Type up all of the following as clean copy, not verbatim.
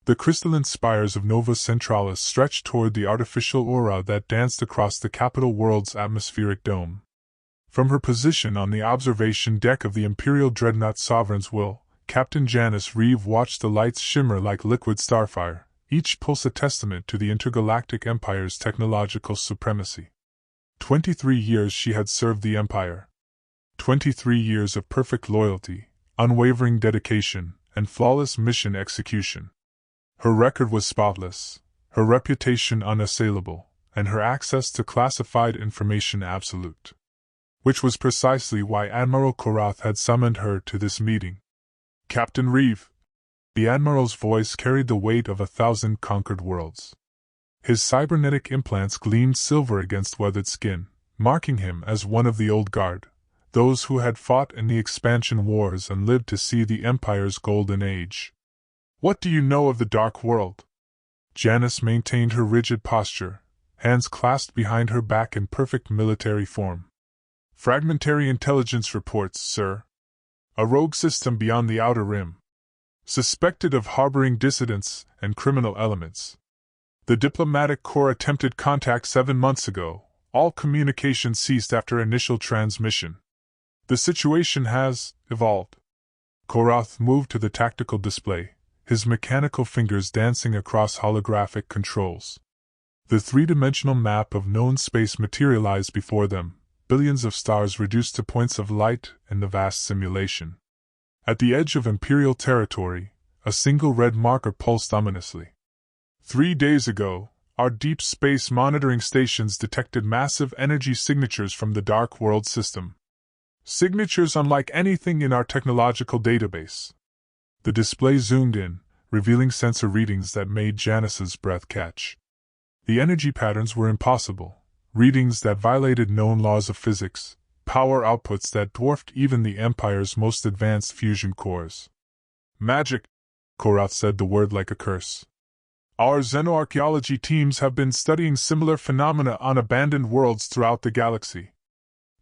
The crystalline spires of Nova Centralis stretched toward the artificial aura that danced across the capital world's atmospheric dome. From her position on the observation deck of the Imperial Dreadnought Sovereign's Will, Captain Janice Reeve watched the lights shimmer like liquid starfire, each pulse a testament to the intergalactic empire's technological supremacy. 23 years she had served the Empire. 23 years of perfect loyalty, unwavering dedication, and flawless mission execution. Her record was spotless, her reputation unassailable, and her access to classified information absolute. Which was precisely why Admiral Korath had summoned her to this meeting. "Captain Reeve." The Admiral's voice carried the weight of 1,000 conquered worlds. His cybernetic implants gleamed silver against weathered skin, marking him as one of the old guard, those who had fought in the expansion wars and lived to see the Empire's golden age. "What do you know of the Dark World?" Janice maintained her rigid posture, hands clasped behind her back in perfect military form. "Fragmentary intelligence reports, sir. A rogue system beyond the Outer Rim. Suspected of harboring dissidents and criminal elements. The diplomatic corps attempted contact 7 months ago. All communication ceased after initial transmission. The situation has evolved." Korath moved to the tactical display, his mechanical fingers dancing across holographic controls. The three-dimensional map of known space materialized before them, billions of stars reduced to points of light in the vast simulation. At the edge of Imperial territory, a single red marker pulsed ominously. 3 days ago, our deep space monitoring stations detected massive energy signatures from the Dark World system. Signatures unlike anything in our technological database. The display zoomed in, revealing sensor readings that made Janice's breath catch. The energy patterns were impossible, readings that violated known laws of physics, power outputs that dwarfed even the Empire's most advanced fusion cores. "Magic," Korath said the word like a curse. "Our xenoarchaeology teams have been studying similar phenomena on abandoned worlds throughout the galaxy.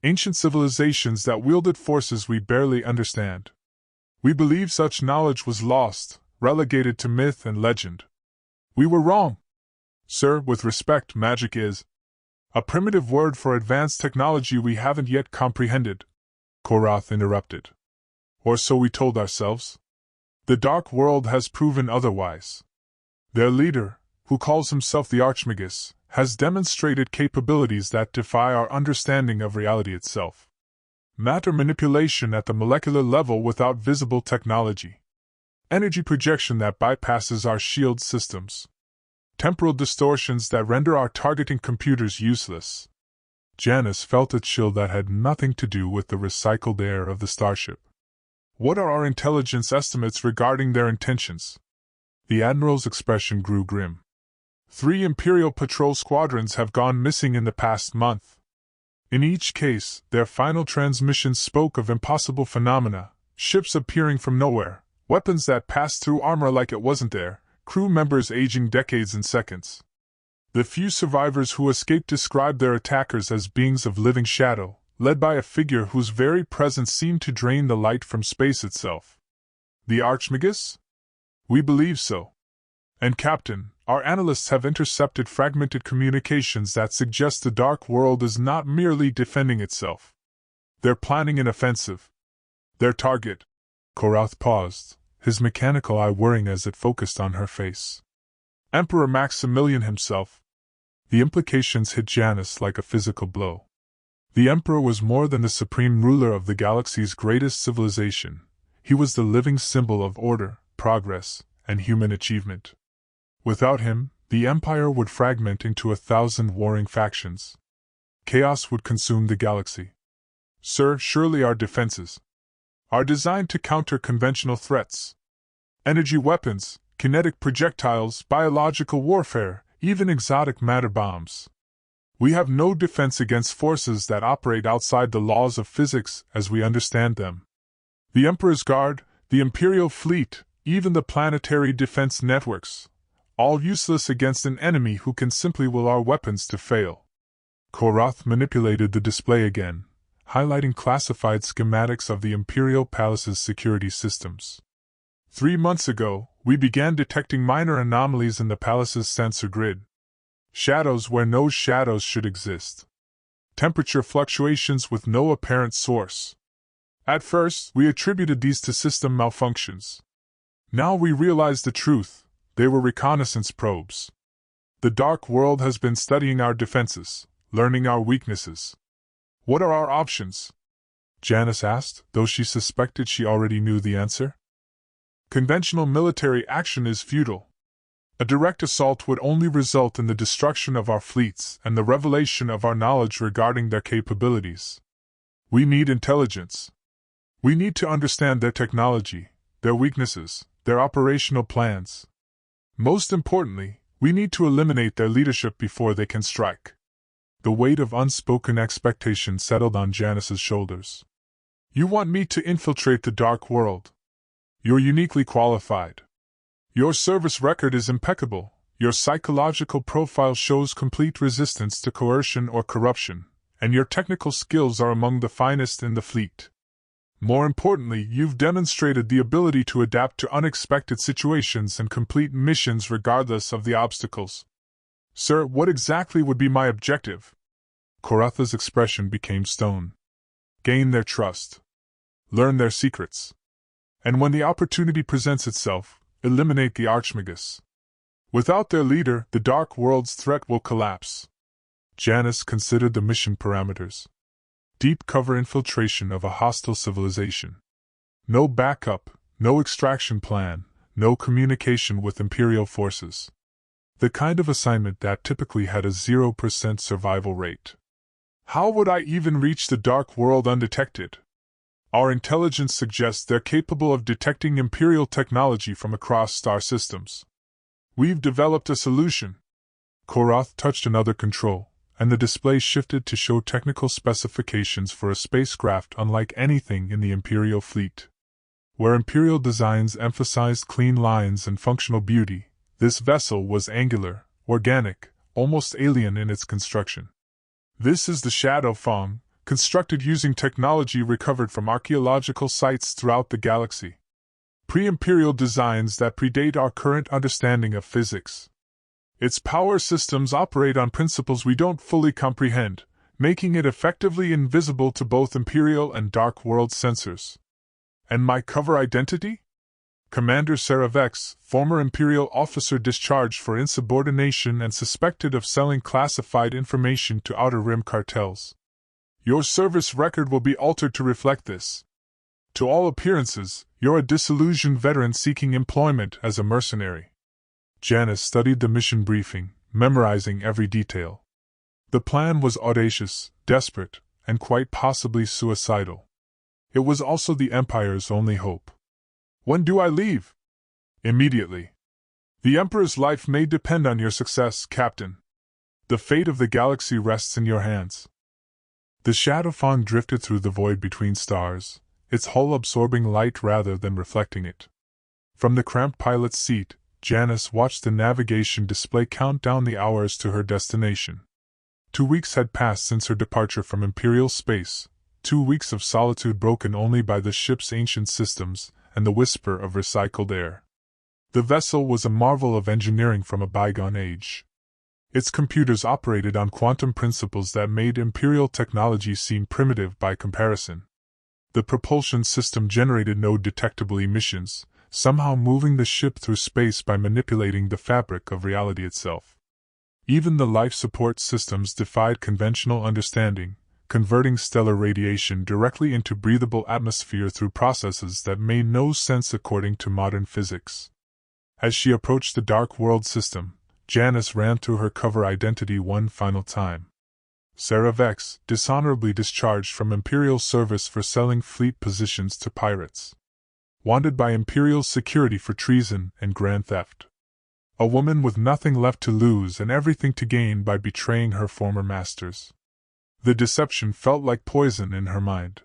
Ancient civilizations that wielded forces we barely understand. We believe such knowledge was lost, relegated to myth and legend. We were wrong. Sir, with respect, magic is a primitive word for advanced technology we haven't yet comprehended," Korath interrupted. "Or so we told ourselves. The Dark World has proven otherwise. Their leader, who calls himself the Archmagus, has demonstrated capabilities that defy our understanding of reality itself. Matter manipulation at the molecular level without visible technology. Energy projection that bypasses our shield systems. Temporal distortions that render our targeting computers useless." Janice felt a chill that had nothing to do with the recycled air of the starship. "What are our intelligence estimates regarding their intentions?" The Admiral's expression grew grim. 3 Imperial patrol squadrons have gone missing in the past month. In each case, their final transmissions spoke of impossible phenomena, ships appearing from nowhere, weapons that passed through armor like it wasn't there, crew members aging decades and seconds. The few survivors who escaped described their attackers as beings of living shadow, led by a figure whose very presence seemed to drain the light from space itself. "The Archmagus?" "We believe so. And Captain, our analysts have intercepted fragmented communications that suggest the Dark World is not merely defending itself. They're planning an offensive. Their target—" Korath paused, his mechanical eye whirring as it focused on her face. "Emperor Maximilian himself." The implications hit Janice like a physical blow. The Emperor was more than the supreme ruler of the galaxy's greatest civilization. He was the living symbol of order, progress, and human achievement. Without him, the Empire would fragment into 1,000 warring factions. Chaos would consume the galaxy. "Sir, surely our defenses are designed to counter conventional threats. Energy weapons, kinetic projectiles, biological warfare, even exotic matter bombs. We have no defense against forces that operate outside the laws of physics as we understand them. The Emperor's Guard, the Imperial Fleet, even the planetary defense networks, all useless against an enemy who can simply will our weapons to fail." Korath manipulated the display again, highlighting classified schematics of the Imperial Palace's security systems. 3 months ago, we began detecting minor anomalies in the palace's sensor grid. Shadows where no shadows should exist. Temperature fluctuations with no apparent source. At first, we attributed these to system malfunctions. Now we realize the truth: they were reconnaissance probes. The Dark World has been studying our defenses, learning our weaknesses. What are our options? Janice asked, though she suspected she already knew the answer. Conventional military action is futile. A direct assault would only result in the destruction of our fleets and the revelation of our knowledge regarding their capabilities. We need intelligence. We need to understand their technology, their weaknesses, their operational plans. Most importantly, we need to eliminate their leadership before they can strike. The weight of unspoken expectation settled on Janice's shoulders. You want me to infiltrate the Dark World? You're uniquely qualified. Your service record is impeccable. Your psychological profile shows complete resistance to coercion or corruption, and your technical skills are among the finest in the fleet. More importantly, you've demonstrated the ability to adapt to unexpected situations and complete missions regardless of the obstacles. Sir, what exactly would be my objective? Koratha's expression became stone. Gain their trust. Learn their secrets. And when the opportunity presents itself, eliminate the Archmagus. Without their leader, the Dark World's threat will collapse. Janice considered the mission parameters. Deep cover infiltration of a hostile civilization. No backup, no extraction plan, no communication with Imperial forces. The kind of assignment that typically had a 0% survival rate. How would I even reach the Dark World undetected? Our intelligence suggests they're capable of detecting Imperial technology from across star systems. We've developed a solution. Korath touched another control, and the display shifted to show technical specifications for a spacecraft unlike anything in the Imperial fleet. Where Imperial designs emphasized clean lines and functional beauty, this vessel was angular, organic, almost alien in its construction. This is the Shadow Fong, constructed using technology recovered from archaeological sites throughout the galaxy. Pre-Imperial designs that predate our current understanding of physics. Its power systems operate on principles we don't fully comprehend, making it effectively invisible to both Imperial and Dark World sensors. And my cover identity? Commander Saravex, former Imperial officer discharged for insubordination and suspected of selling classified information to Outer Rim cartels. Your service record will be altered to reflect this. To all appearances, you're a disillusioned veteran seeking employment as a mercenary. Janice studied the mission briefing, memorizing every detail. The plan was audacious, desperate, and quite possibly suicidal. It was also the Empire's only hope. When do I leave? Immediately. The Emperor's life may depend on your success, Captain. The fate of the galaxy rests in your hands. The Shadow Fawn drifted through the void between stars, its hull absorbing light rather than reflecting it. From the cramped pilot's seat, Janice watched the navigation display count down the hours to her destination. 2 weeks had passed since her departure from Imperial space, 2 weeks of solitude broken only by the ship's ancient systems and the whisper of recycled air. The vessel was a marvel of engineering from a bygone age. Its computers operated on quantum principles that made Imperial technology seem primitive by comparison. The propulsion system generated no detectable emissions, somehow moving the ship through space by manipulating the fabric of reality itself. Even the life support systems defied conventional understanding, converting stellar radiation directly into breathable atmosphere through processes that made no sense according to modern physics. As she approached the Dark World system, Janice ran through her cover identity one final time. Saravex, dishonorably discharged from Imperial service for selling fleet positions to pirates. Wanted by Imperial security for treason and grand theft. A woman with nothing left to lose and everything to gain by betraying her former masters. The deception felt like poison in her mind.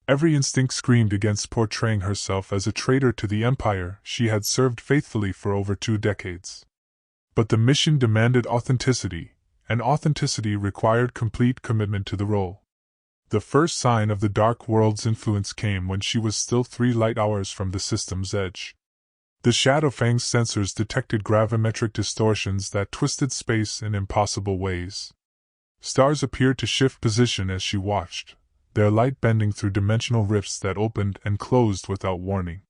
Every instinct screamed against portraying herself as a traitor to the Empire she had served faithfully for over 2 decades. But the mission demanded authenticity, and authenticity required complete commitment to the role. The first sign of the Dark World's influence came when she was still 3 light hours from the system's edge. The Shadowfang's sensors detected gravimetric distortions that twisted space in impossible ways. Stars appeared to shift position as she watched, their light bending through dimensional rifts that opened and closed without warning.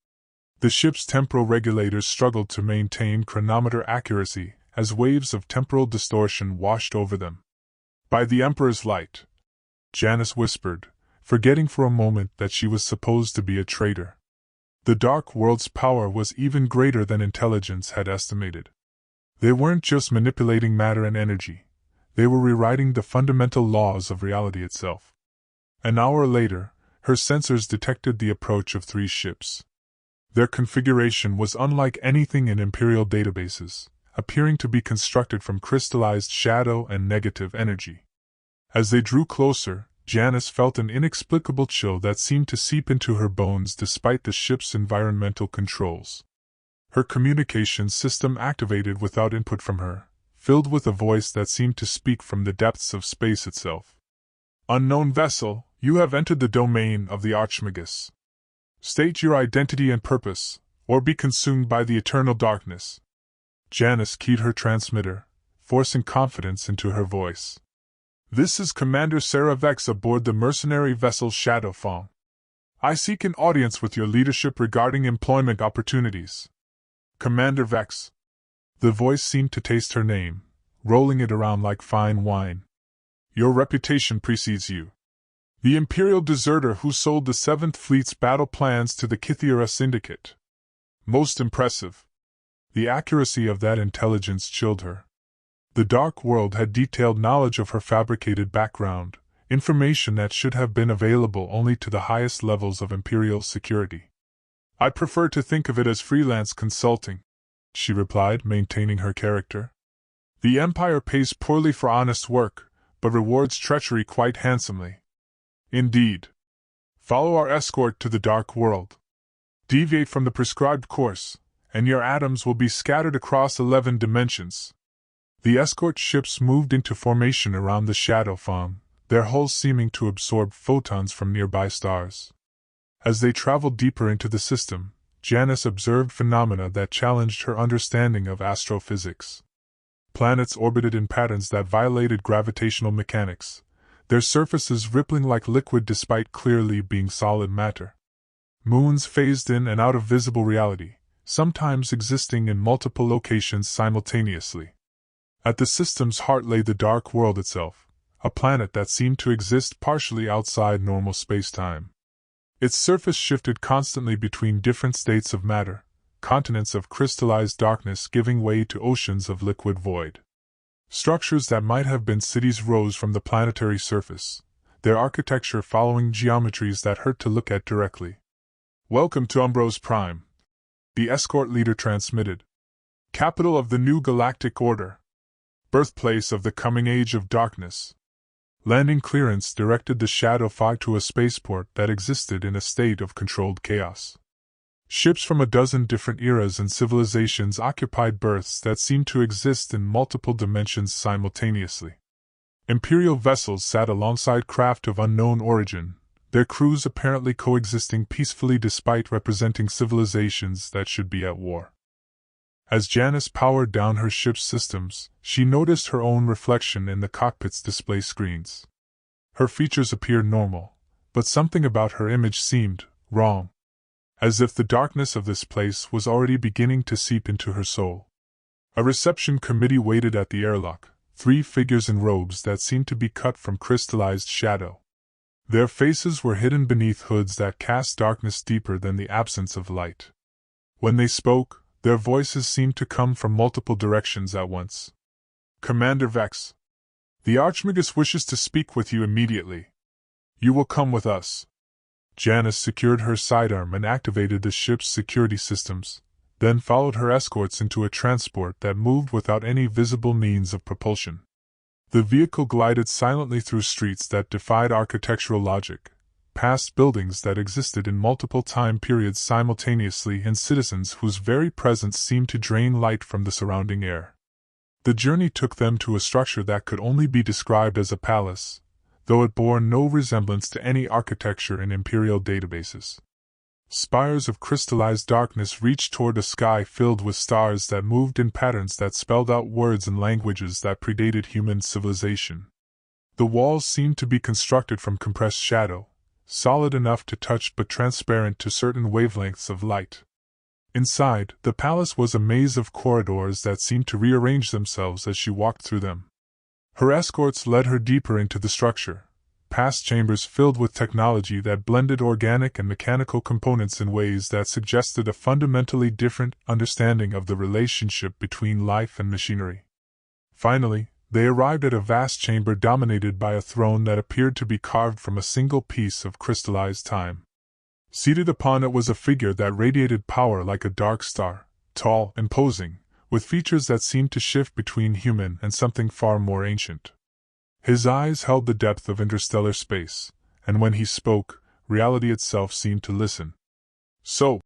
The ship's temporal regulators struggled to maintain chronometer accuracy as waves of temporal distortion washed over them. "By the Emperor's light," Janice whispered, forgetting for a moment that she was supposed to be a traitor. The Dark World's power was even greater than intelligence had estimated. They weren't just manipulating matter and energy, they were rewriting the fundamental laws of reality itself. An hour later, her sensors detected the approach of 3 ships. Their configuration was unlike anything in Imperial databases, appearing to be constructed from crystallized shadow and negative energy. As they drew closer, Janice felt an inexplicable chill that seemed to seep into her bones despite the ship's environmental controls. Her communication system activated without input from her, filled with a voice that seemed to speak from the depths of space itself. "Unknown vessel, you have entered the domain of the Archmagus. State your identity and purpose, or be consumed by the eternal darkness." Janice keyed her transmitter, forcing confidence into her voice. "This is Commander Sarah Vex aboard the mercenary vessel Shadowfang. I seek an audience with your leadership regarding employment opportunities." "Commander Vex." The voice seemed to taste her name, rolling it around like fine wine. "Your reputation precedes you. The Imperial deserter who sold the 7th Fleet's battle plans to the Kythera Syndicate. Most impressive." The accuracy of that intelligence chilled her. The Dark World had detailed knowledge of her fabricated background, information that should have been available only to the highest levels of Imperial security. "I prefer to think of it as freelance consulting," she replied, maintaining her character. "The Empire pays poorly for honest work, but rewards treachery quite handsomely." "Indeed. Follow our escort to the Dark World. Deviate from the prescribed course, and your atoms will be scattered across 11 dimensions." The escort ships moved into formation around the Shadowfang, their hulls seeming to absorb photons from nearby stars. As they traveled deeper into the system, Janice observed phenomena that challenged her understanding of astrophysics. Planets orbited in patterns that violated gravitational mechanics, their surfaces rippling like liquid despite clearly being solid matter. Moons phased in and out of visible reality, sometimes existing in multiple locations simultaneously. At the system's heart lay the Dark World itself, a planet that seemed to exist partially outside normal space-time. Its surface shifted constantly between different states of matter, continents of crystallized darkness giving way to oceans of liquid void. Structures that might have been cities rose from the planetary surface, their architecture following geometries that hurt to look at directly. "Welcome to Umbros Prime," the escort leader transmitted. "Capital of the new Galactic Order. Birthplace of the coming age of darkness." Landing clearance directed the Shadowfang to a spaceport that existed in a state of controlled chaos. Ships from a dozen different eras and civilizations occupied berths that seemed to exist in multiple dimensions simultaneously. Imperial vessels sat alongside craft of unknown origin, their crews apparently coexisting peacefully despite representing civilizations that should be at war. As Janice powered down her ship's systems, she noticed her own reflection in the cockpit's display screens. Her features appeared normal, but something about her image seemed wrong. As if the darkness of this place was already beginning to seep into her soul. A reception committee waited at the airlock, 3 figures in robes that seemed to be cut from crystallized shadow. Their faces were hidden beneath hoods that cast darkness deeper than the absence of light. When they spoke, their voices seemed to come from multiple directions at once. "Commander Vex, the Archmagus wishes to speak with you immediately. You will come with us." Janice secured her sidearm and activated the ship's security systems, then followed her escorts into a transport that moved without any visible means of propulsion. The vehicle glided silently through streets that defied architectural logic, past buildings that existed in multiple time periods simultaneously and citizens whose very presence seemed to drain light from the surrounding air. The journey took them to a structure that could only be described as a palace, though it bore no resemblance to any architecture in Imperial databases. Spires of crystallized darkness reached toward a sky filled with stars that moved in patterns that spelled out words and languages that predated human civilization. The walls seemed to be constructed from compressed shadow, solid enough to touch but transparent to certain wavelengths of light. Inside, the palace was a maze of corridors that seemed to rearrange themselves as she walked through them. Her escorts led her deeper into the structure, past chambers filled with technology that blended organic and mechanical components in ways that suggested a fundamentally different understanding of the relationship between life and machinery. Finally, they arrived at a vast chamber dominated by a throne that appeared to be carved from a single piece of crystallized time. Seated upon it was a figure that radiated power like a dark star, tall, imposing, with features that seemed to shift between human and something far more ancient. His eyes held the depth of interstellar space, and when he spoke, reality itself seemed to listen. "So,"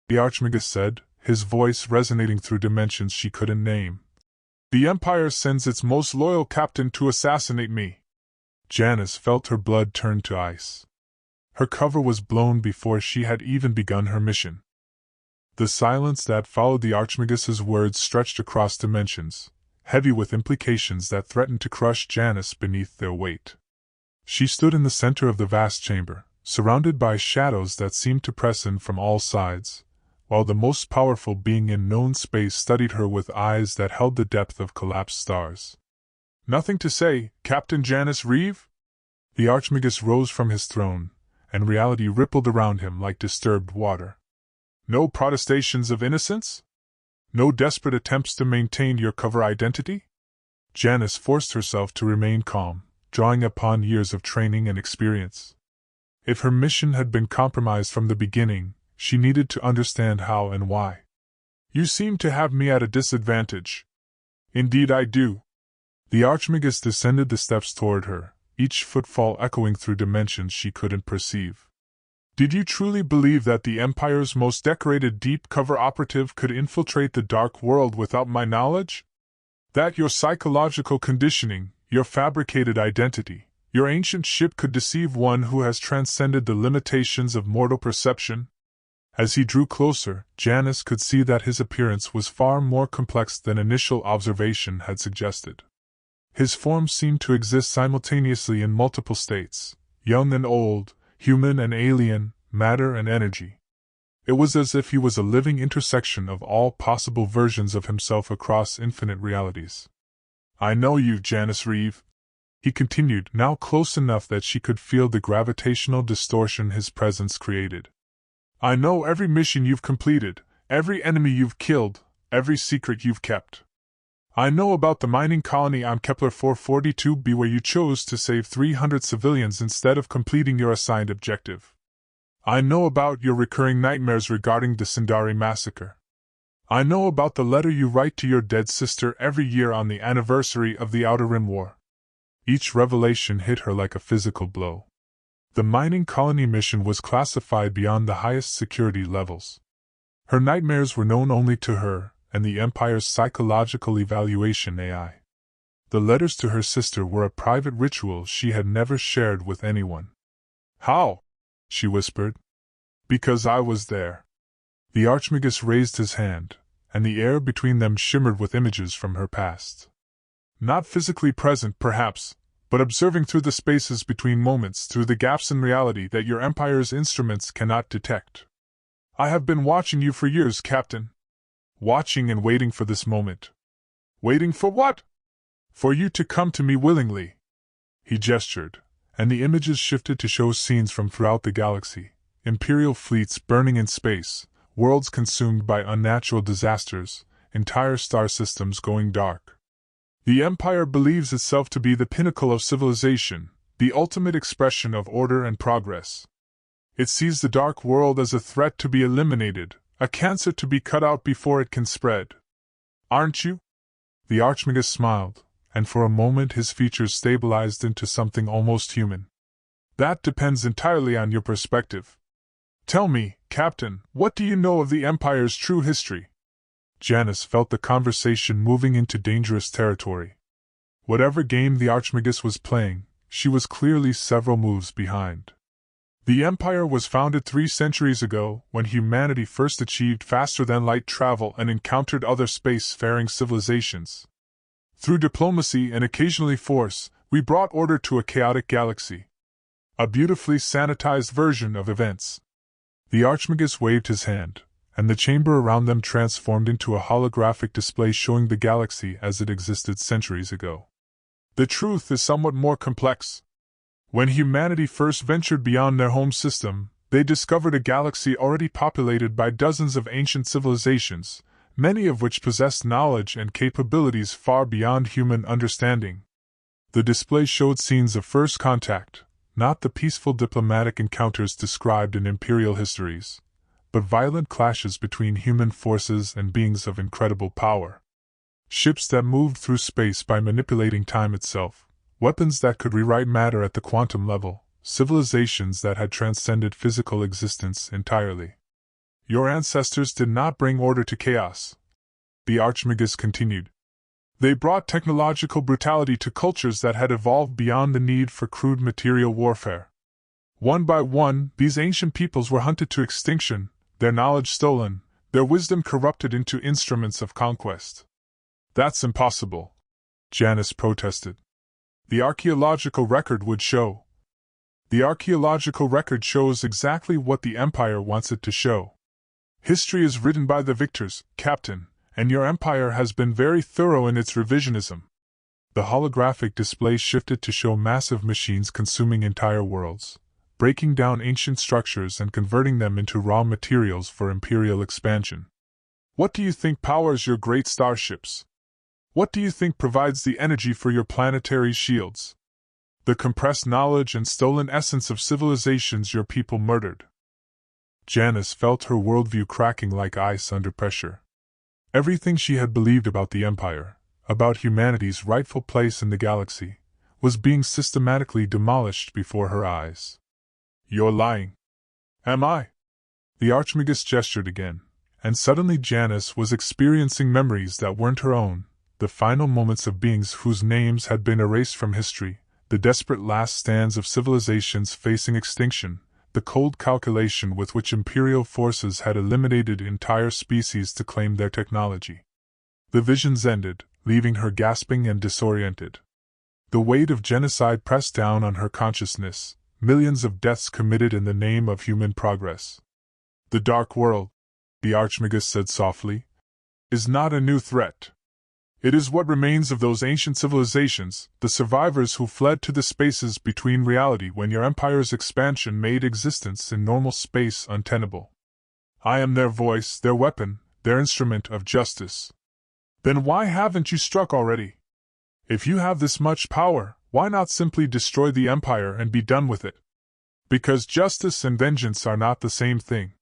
the Archmagus said, his voice resonating through dimensions she couldn't name, "the Empire sends its most loyal captain to assassinate me." Janice felt her blood turn to ice. Her cover was blown before she had even begun her mission. The silence that followed the Archmagus's words stretched across dimensions, heavy with implications that threatened to crush Janice beneath their weight. She stood in the center of the vast chamber, surrounded by shadows that seemed to press in from all sides, while the most powerful being in known space studied her with eyes that held the depth of collapsed stars. "Nothing to say, Captain Janice Reeve?" The Archmagus rose from his throne, and reality rippled around him like disturbed water. "No protestations of innocence? No desperate attempts to maintain your cover identity?" Janice forced herself to remain calm, drawing upon years of training and experience. If her mission had been compromised from the beginning, she needed to understand how and why. "You seem to have me at a disadvantage." "Indeed I do." The Archmagus descended the steps toward her, each footfall echoing through dimensions she couldn't perceive. "Did you truly believe that the Empire's most decorated deep-cover operative could infiltrate the dark world without my knowledge? That your psychological conditioning, your fabricated identity, your ancient ship could deceive one who has transcended the limitations of mortal perception?" As he drew closer, Janice could see that his appearance was far more complex than initial observation had suggested. His form seemed to exist simultaneously in multiple states, young and old, human and alien, matter and energy. It was as if he was a living intersection of all possible versions of himself across infinite realities. "I know you, Janice Reeve," he continued, now close enough that she could feel the gravitational distortion his presence created. "I know every mission you've completed, every enemy you've killed, every secret you've kept. I know about the mining colony on Kepler 442b where you chose to save 300 civilians instead of completing your assigned objective. I know about your recurring nightmares regarding the Sindari massacre. I know about the letter you write to your dead sister every year on the anniversary of the Outer Rim War." Each revelation hit her like a physical blow. The mining colony mission was classified beyond the highest security levels. Her nightmares were known only to her and the Empire's psychological evaluation AI. The letters to her sister were a private ritual she had never shared with anyone. "How?" she whispered. "Because I was there." The Archmagus raised his hand, and the air between them shimmered with images from her past. "Not physically present, perhaps, but observing through the spaces between moments, through the gaps in reality that your Empire's instruments cannot detect. I have been watching you for years, Captain. Watching and waiting for this moment." "Waiting for what?" "For you to come to me willingly." He gestured, and the images shifted to show scenes from throughout the galaxy, Imperial fleets burning in space, worlds consumed by unnatural disasters, entire star systems going dark. "The Empire believes itself to be the pinnacle of civilization, the ultimate expression of order and progress. It sees the dark world as a threat to be eliminated, a cancer to be cut out before it can spread. Aren't you?" The Archmagus smiled, and for a moment his features stabilized into something almost human. "That depends entirely on your perspective. Tell me, Captain, what do you know of the Empire's true history?" Janice felt the conversation moving into dangerous territory. Whatever game the Archmagus was playing, she was clearly several moves behind. The Empire was founded 3 centuries ago, when humanity first achieved faster-than-light travel and encountered other space-faring civilizations. Through diplomacy and occasionally force, we brought order to a chaotic galaxy. A beautifully sanitized version of events. The Archmagus waved his hand, and the chamber around them transformed into a holographic display showing the galaxy as it existed centuries ago. The truth is somewhat more complex. When humanity first ventured beyond their home system, they discovered a galaxy already populated by dozens of ancient civilizations, many of which possessed knowledge and capabilities far beyond human understanding. The display showed scenes of first contact, not the peaceful diplomatic encounters described in imperial histories, but violent clashes between human forces and beings of incredible power. Ships that moved through space by manipulating time itself, weapons that could rewrite matter at the quantum level, civilizations that had transcended physical existence entirely. Your ancestors did not bring order to chaos, the Archmagus continued. They brought technological brutality to cultures that had evolved beyond the need for crude material warfare. One by one, these ancient peoples were hunted to extinction, their knowledge stolen, their wisdom corrupted into instruments of conquest. That's impossible, Janice protested. The archaeological record would show. The archaeological record shows exactly what the Empire wants it to show. History is written by the victors, Captain, and your Empire has been very thorough in its revisionism. The holographic display shifted to show massive machines consuming entire worlds, breaking down ancient structures and converting them into raw materials for imperial expansion. What do you think powers your great starships? What do you think provides the energy for your planetary shields? The compressed knowledge and stolen essence of civilizations your people murdered. Janice felt her worldview cracking like ice under pressure. Everything she had believed about the Empire, about humanity's rightful place in the galaxy, was being systematically demolished before her eyes. You're lying. Am I? The Archmagus gestured again, and suddenly Janice was experiencing memories that weren't her own, the final moments of beings whose names had been erased from history, the desperate last stands of civilizations facing extinction, the cold calculation with which imperial forces had eliminated entire species to claim their technology. The visions ended, leaving her gasping and disoriented. The weight of genocide pressed down on her consciousness, millions of deaths committed in the name of human progress. The Dark World, the Archmagus said softly, is not a new threat. It is what remains of those ancient civilizations, the survivors who fled to the spaces between reality when your Empire's expansion made existence in normal space untenable. I am their voice, their weapon, their instrument of justice. Then why haven't you struck already? If you have this much power, why not simply destroy the Empire and be done with it? Because justice and vengeance are not the same thing.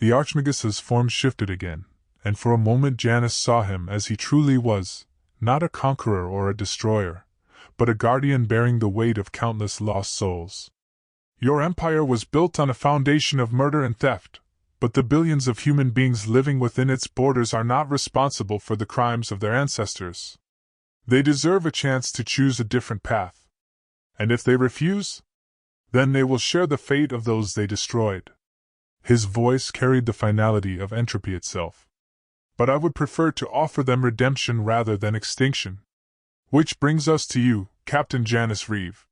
The Archmagus's form shifted again, and for a moment Janice saw him as he truly was, not a conqueror or a destroyer, but a guardian bearing the weight of countless lost souls. Your Empire was built on a foundation of murder and theft, but the billions of human beings living within its borders are not responsible for the crimes of their ancestors. They deserve a chance to choose a different path. And if they refuse, then they will share the fate of those they destroyed. His voice carried the finality of entropy itself. But I would prefer to offer them redemption rather than extinction. Which brings us to you, Captain Janice Reeve.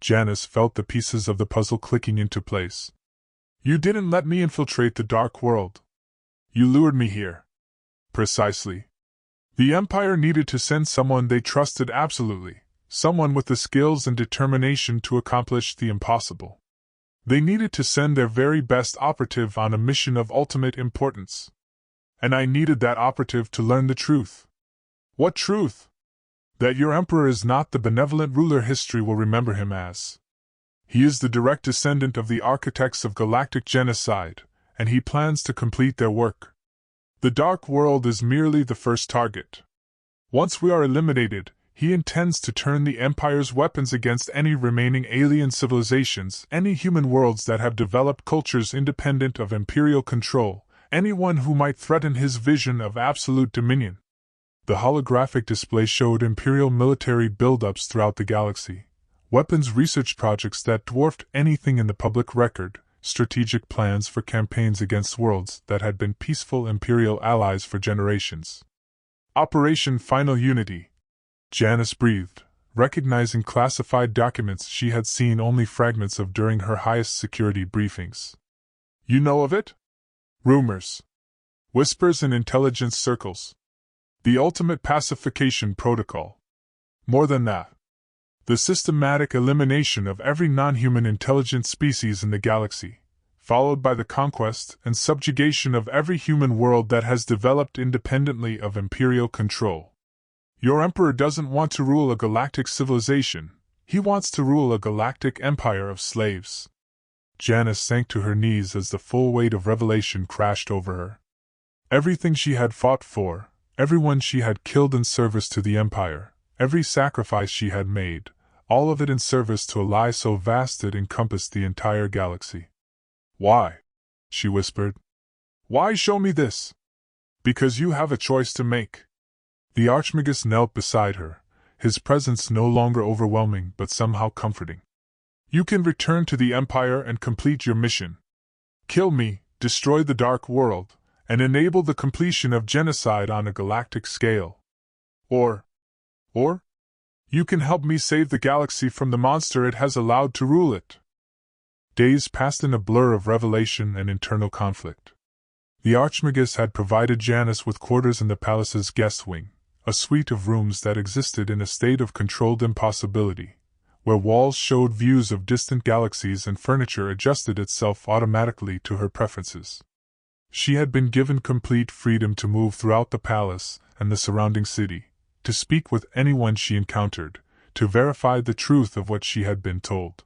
Janice felt the pieces of the puzzle clicking into place. You didn't let me infiltrate the Dark World. You lured me here. Precisely. The Empire needed to send someone they trusted absolutely, someone with the skills and determination to accomplish the impossible. They needed to send their very best operative on a mission of ultimate importance. And I needed that operative to learn the truth. What truth? That your Emperor is not the benevolent ruler history will remember him as. He is the direct descendant of the architects of galactic genocide, and he plans to complete their work. The Dark World is merely the first target. Once we are eliminated, he intends to turn the Empire's weapons against any remaining alien civilizations, any human worlds that have developed cultures independent of imperial control, anyone who might threaten his vision of absolute dominion. The holographic display showed imperial military buildups throughout the galaxy, weapons research projects that dwarfed anything in the public record, strategic plans for campaigns against worlds that had been peaceful Imperial allies for generations. Operation Final Unity. Janice breathed, recognizing classified documents she had seen only fragments of during her highest security briefings. You know of it? Rumors. Whispers in intelligence circles. The ultimate pacification protocol. More than that. The systematic elimination of every non-human intelligent species in the galaxy, followed by the conquest and subjugation of every human world that has developed independently of Imperial control. Your Emperor doesn't want to rule a galactic civilization, he wants to rule a galactic empire of slaves. Janice sank to her knees as the full weight of revelation crashed over her. Everything she had fought for, everyone she had killed in service to the Empire, every sacrifice she had made, all of it in service to a lie so vast it encompassed the entire galaxy. Why? She whispered. Why show me this? Because you have a choice to make. The Archmagus knelt beside her, his presence no longer overwhelming but somehow comforting. You can return to the Empire and complete your mission. Kill me, destroy the Dark World, and enable the completion of genocide on a galactic scale. Or, you can help me save the galaxy from the monster it has allowed to rule it. Days passed in a blur of revelation and internal conflict. The Archmagus had provided Janice with quarters in the palace's guest wing, a suite of rooms that existed in a state of controlled impossibility, where walls showed views of distant galaxies and furniture adjusted itself automatically to her preferences. She had been given complete freedom to move throughout the palace and the surrounding city, to speak with anyone she encountered, to verify the truth of what she had been told.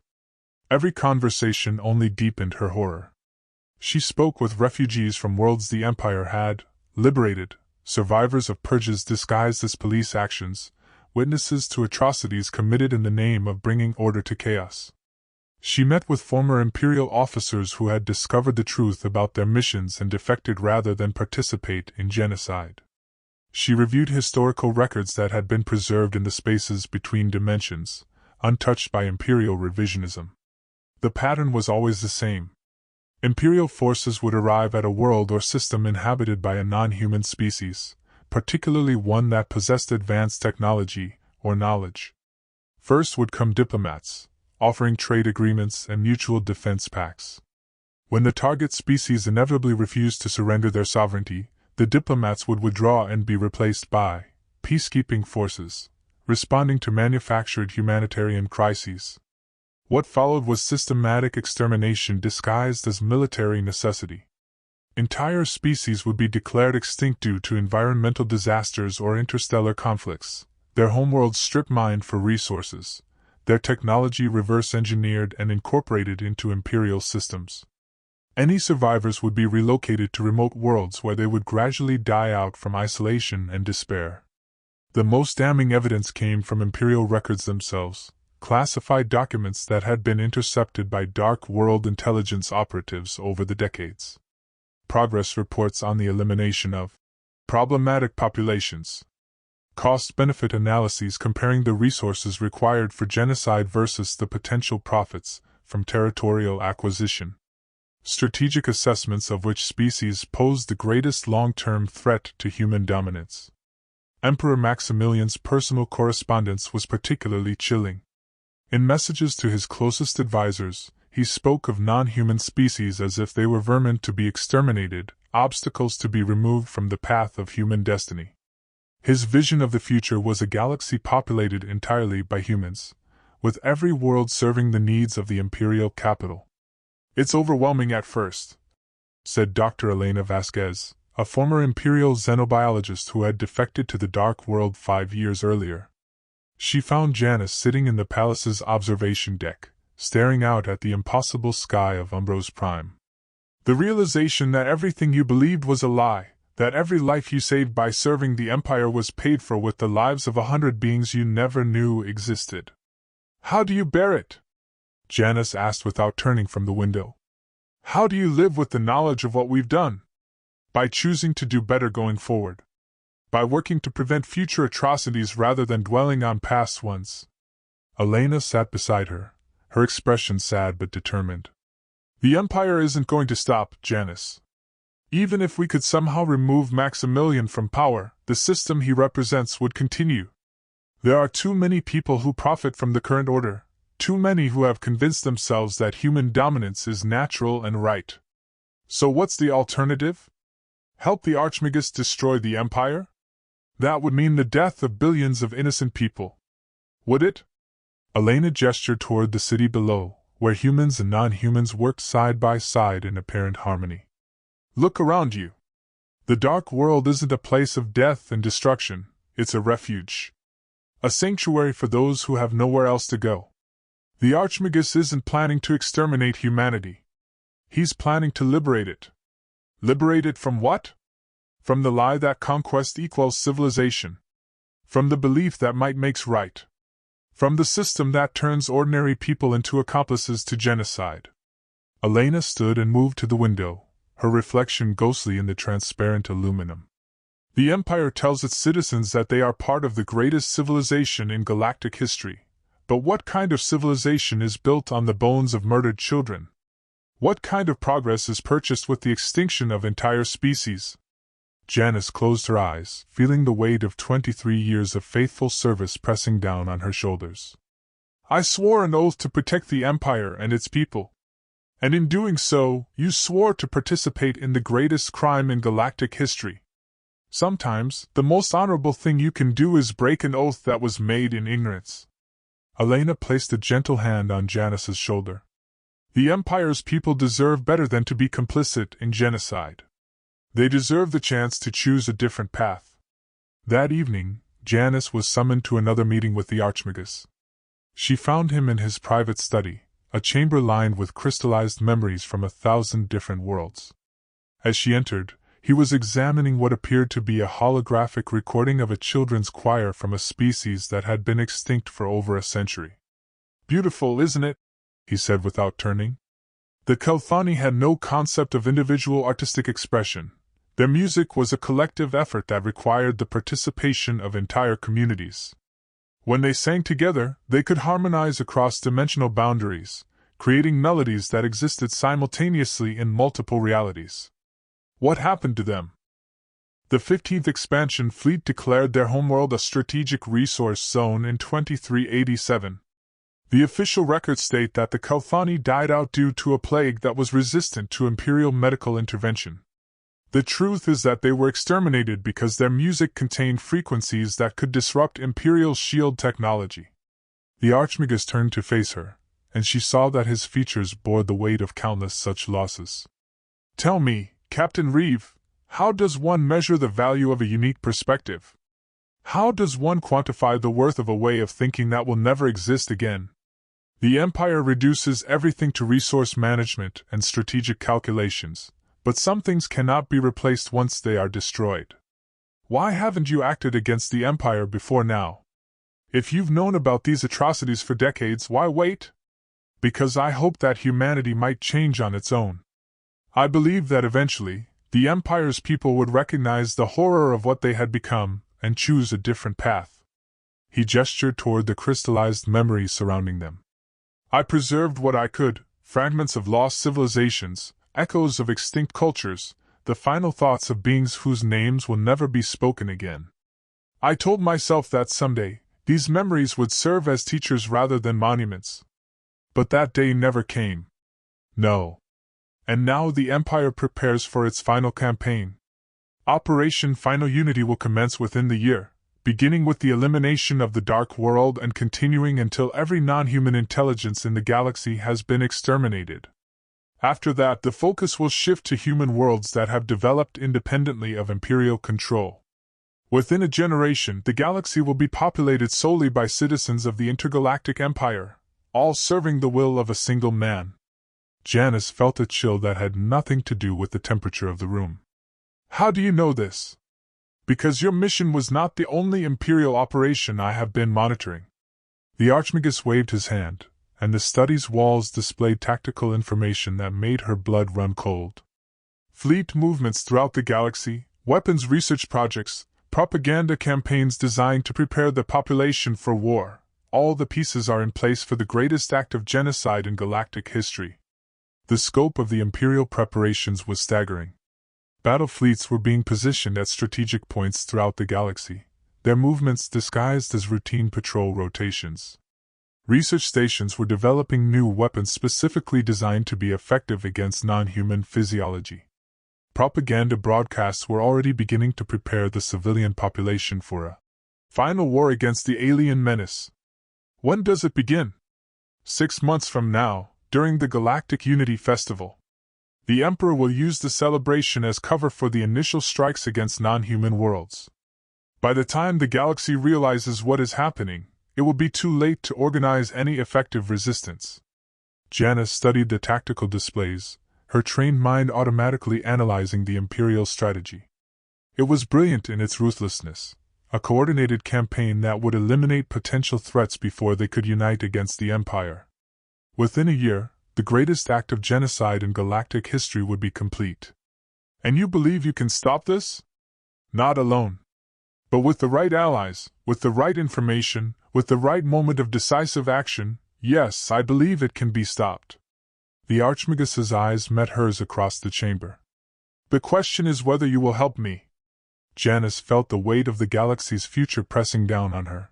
Every conversation only deepened her horror. She spoke with refugees from worlds the Empire had liberated, survivors of purges disguised as police actions, witnesses to atrocities committed in the name of bringing order to chaos. She met with former Imperial officers who had discovered the truth about their missions and defected rather than participate in genocide. She reviewed historical records that had been preserved in the spaces between dimensions, untouched by Imperial revisionism. The pattern was always the same. Imperial forces would arrive at a world or system inhabited by a non-human species, particularly one that possessed advanced technology or knowledge. First would come diplomats, offering trade agreements and mutual defense pacts. When the target species inevitably refused to surrender their sovereignty, the diplomats would withdraw and be replaced by peacekeeping forces, responding to manufactured humanitarian crises. What followed was systematic extermination disguised as military necessity. Entire species would be declared extinct due to environmental disasters or interstellar conflicts, their homeworlds strip-mined for resources, their technology reverse-engineered and incorporated into Imperial systems. Any survivors would be relocated to remote worlds where they would gradually die out from isolation and despair. The most damning evidence came from Imperial records themselves, classified documents that had been intercepted by Dark World intelligence operatives over the decades. Progress reports on the elimination of problematic populations. Cost-benefit analyses comparing the resources required for genocide versus the potential profits from territorial acquisition. Strategic assessments of which species posed the greatest long-term threat to human dominance. Emperor Maximilian's personal correspondence was particularly chilling. In messages to his closest advisors, he spoke of non-human species as if they were vermin to be exterminated, obstacles to be removed from the path of human destiny. His vision of the future was a galaxy populated entirely by humans, with every world serving the needs of the imperial capital. "It's overwhelming at first," said Dr. Elena Vasquez, a former imperial xenobiologist who had defected to the Dark World 5 years earlier. She found Janice sitting in the palace's observation deck, staring out at the impossible sky of Umbros Prime. "The realization that everything you believed was a lie, that every life you saved by serving the Empire was paid for with the lives of 100 beings you never knew existed. How do you bear it?" Janice asked without turning from the window. "How do you live with the knowledge of what we've done? By choosing to do better going forward. By working to prevent future atrocities rather than dwelling on past ones." Elena sat beside her, her expression sad but determined. The Empire isn't going to stop, Janice. Even if we could somehow remove Maximilian from power, the system he represents would continue. There are too many people who profit from the current order, too many who have convinced themselves that human dominance is natural and right. So what's the alternative? Help the Archmagus destroy the Empire? That would mean the death of billions of innocent people. Would it? Elena gestured toward the city below, where humans and non-humans worked side by side in apparent harmony. Look around you. The dark world isn't a place of death and destruction, it's a refuge. A sanctuary for those who have nowhere else to go. The Archmagus isn't planning to exterminate humanity. He's planning to liberate it. Liberate it from what? From the lie that conquest equals civilization. From the belief that might makes right. From the system that turns ordinary people into accomplices to genocide. Elena stood and moved to the window, her reflection ghostly in the transparent aluminum. The Empire tells its citizens that they are part of the greatest civilization in galactic history. But what kind of civilization is built on the bones of murdered children? What kind of progress is purchased with the extinction of entire species? Janice closed her eyes, feeling the weight of 23 years of faithful service pressing down on her shoulders. I swore an oath to protect the Empire and its people. And in doing so, you swore to participate in the greatest crime in galactic history. Sometimes, the most honorable thing you can do is break an oath that was made in ignorance. Elena placed a gentle hand on Janice's shoulder. The Empire's people deserve better than to be complicit in genocide. They deserve the chance to choose a different path. That evening, Janice was summoned to another meeting with the Archmagus. She found him in his private study, a chamber lined with crystallized memories from 1,000 different worlds. As she entered, he was examining what appeared to be a holographic recording of a children's choir from a species that had been extinct for over a century. Beautiful, isn't it? He said without turning. The Kelthani had no concept of individual artistic expression. Their music was a collective effort that required the participation of entire communities. When they sang together, they could harmonize across dimensional boundaries, creating melodies that existed simultaneously in multiple realities. What happened to them? The 15th Expansion Fleet declared their homeworld a strategic resource zone in 2387. The official records state that the Kelthani died out due to a plague that was resistant to Imperial medical intervention. The truth is that they were exterminated because their music contained frequencies that could disrupt Imperial shield technology. The Archmagus turned to face her, and she saw that his features bore the weight of countless such losses. Tell me, Captain Reeve, how does one measure the value of a unique perspective? How does one quantify the worth of a way of thinking that will never exist again? The Empire reduces everything to resource management and strategic calculations, but some things cannot be replaced once they are destroyed. Why haven't you acted against the Empire before now? If you've known about these atrocities for decades, why wait? Because I hope that humanity might change on its own. I believe that eventually, the Empire's people would recognize the horror of what they had become and choose a different path. He gestured toward the crystallized memories surrounding them. I preserved what I could, fragments of lost civilizations, echoes of extinct cultures, the final thoughts of beings whose names will never be spoken again. I told myself that someday, these memories would serve as teachers rather than monuments. But that day never came. No. And now the Empire prepares for its final campaign. Operation Final Unity will commence within the year, beginning with the elimination of the Dark World and continuing until every non-human intelligence in the galaxy has been exterminated. After that, the focus will shift to human worlds that have developed independently of Imperial control. Within a generation, the galaxy will be populated solely by citizens of the Intergalactic Empire, all serving the will of a single man. Janice felt a chill that had nothing to do with the temperature of the room. How do you know this? Because your mission was not the only Imperial operation I have been monitoring. The Archmagus waved his hand, and the study's walls displayed tactical information that made her blood run cold. Fleet movements throughout the galaxy, weapons research projects, propaganda campaigns designed to prepare the population for war, all the pieces are in place for the greatest act of genocide in galactic history. The scope of the Imperial preparations was staggering. Battle fleets were being positioned at strategic points throughout the galaxy, their movements disguised as routine patrol rotations. Research stations were developing new weapons specifically designed to be effective against non-human physiology. Propaganda broadcasts were already beginning to prepare the civilian population for a final war against the alien menace. When does it begin? 6 months from now, during the Galactic Unity Festival. The Emperor will use the celebration as cover for the initial strikes against non-human worlds. By the time the galaxy realizes what is happening, it will be too late to organize any effective resistance. Janice studied the tactical displays, her trained mind automatically analyzing the Imperial strategy. It was brilliant in its ruthlessness, a coordinated campaign that would eliminate potential threats before they could unite against the Empire. Within a year, the greatest act of genocide in galactic history would be complete. And you believe you can stop this? Not alone. But with the right allies, with the right information, with the right moment of decisive action, yes, I believe it can be stopped. The Archmagus's eyes met hers across the chamber. The question is whether you will help me. Janice felt the weight of the galaxy's future pressing down on her.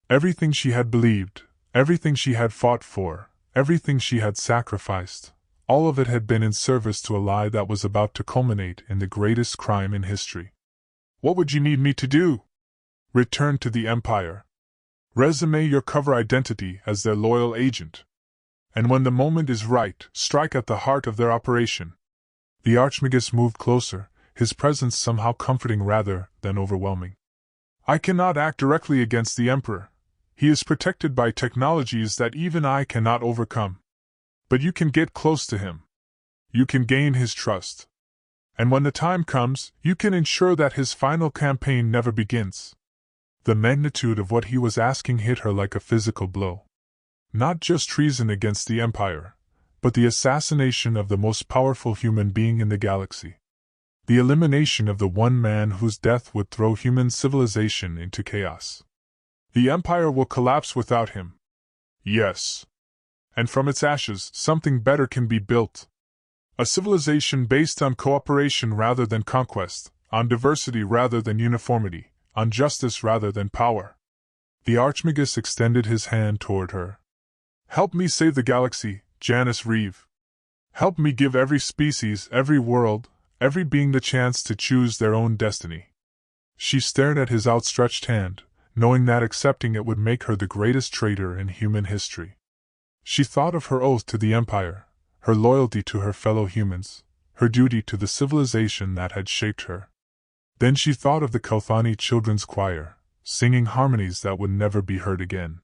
Everything she had believed, everything she had fought for, everything she had sacrificed, all of it had been in service to a lie that was about to culminate in the greatest crime in history. What would you need me to do? Return to the Empire. Resume your cover identity as their loyal agent. And when the moment is right, strike at the heart of their operation. The Archmagus moved closer, his presence somehow comforting rather than overwhelming. I cannot act directly against the Emperor. He is protected by technologies that even I cannot overcome. But you can get close to him. You can gain his trust. And when the time comes, you can ensure that his final campaign never begins. The magnitude of what he was asking hit her like a physical blow. Not just treason against the Empire, but the assassination of the most powerful human being in the galaxy. The elimination of the one man whose death would throw human civilization into chaos. The Empire will collapse without him. Yes. And from its ashes, something better can be built. A civilization based on cooperation rather than conquest, on diversity rather than uniformity, on justice rather than power. The Archmagus extended his hand toward her. Help me save the galaxy, Janice Reeve. Help me give every species, every world, every being the chance to choose their own destiny. She stared at his outstretched hand, knowing that accepting it would make her the greatest traitor in human history. She thought of her oath to the Empire, her loyalty to her fellow humans, her duty to the civilization that had shaped her. Then she thought of the Kelthani children's choir, singing harmonies that would never be heard again.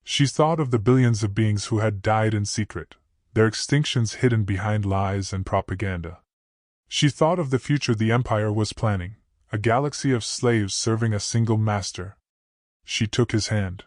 She thought of the billions of beings who had died in secret, their extinctions hidden behind lies and propaganda. She thought of the future the Empire was planning, a galaxy of slaves serving a single master. She took his hand.